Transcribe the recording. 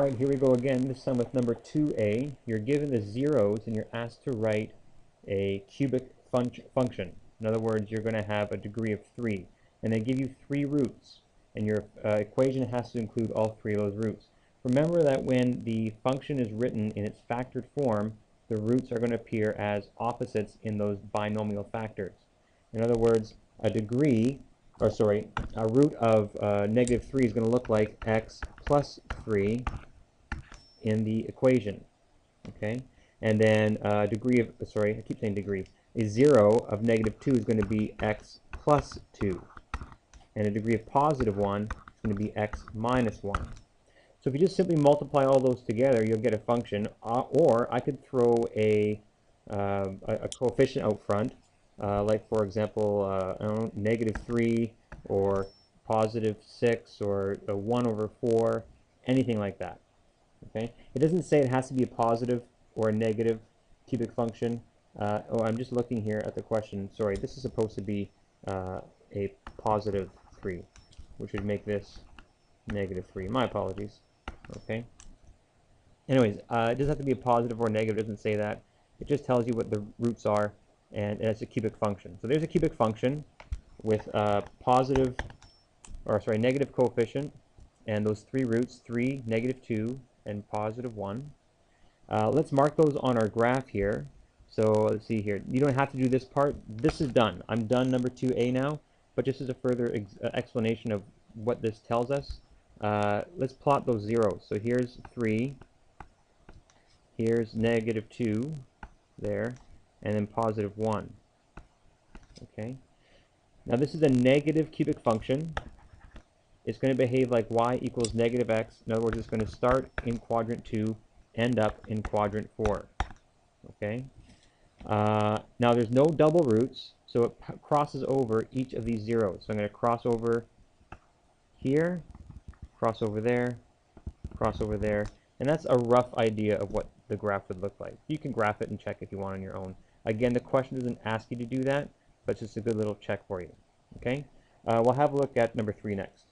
Alright, here we go again, this time with number 2a. You're given the zeros and you're asked to write a cubic function. In other words, you're going to have a degree of 3. And they give you 3 roots. And your equation has to include all 3 of those roots. Remember that when the function is written in its factored form, the roots are going to appear as opposites in those binomial factors. In other words, a root of negative 3 is going to look like x plus 3 in the equation, okay? And then a zero of negative 2 is going to be x plus 2. And a degree of positive 1 is going to be x minus 1. So if you just simply multiply all those together, you'll get a function, or I could throw a coefficient out front, like for example, I don't know, negative 3 or positive 6 or a 1 over 4, anything like that. Okay? It doesn't say it has to be a positive or a negative cubic function. I'm just looking here at the question. Sorry, this is supposed to be a positive 3, which would make this negative 3. My apologies. Okay. Anyways, it doesn't have to be a positive or a negative. It doesn't say that. It just tells you what the roots are, and it's a cubic function. So there's a cubic function with negative coefficient, and those 3 roots, 3, negative 2, and positive 1. Let's mark those on our graph here. So let's see here. You don't have to do this part. This is done. I'm done number 2a now, but just as a further explanation of what this tells us, let's plot those zeros. So here's 3, here's negative 2 there, and then positive 1. Okay. Now this is a negative cubic function. It's going to behave like y equals negative x. In other words, it's going to start in quadrant 2, end up in quadrant 4. Okay. Now there's no double roots, so it crosses over each of these zeros. So I'm going to cross over here, cross over there, and that's a rough idea of what the graph would look like. You can graph it and check if you want on your own. Again, the question doesn't ask you to do that, but it's just a good little check for you. Okay. We'll have a look at number 3 next.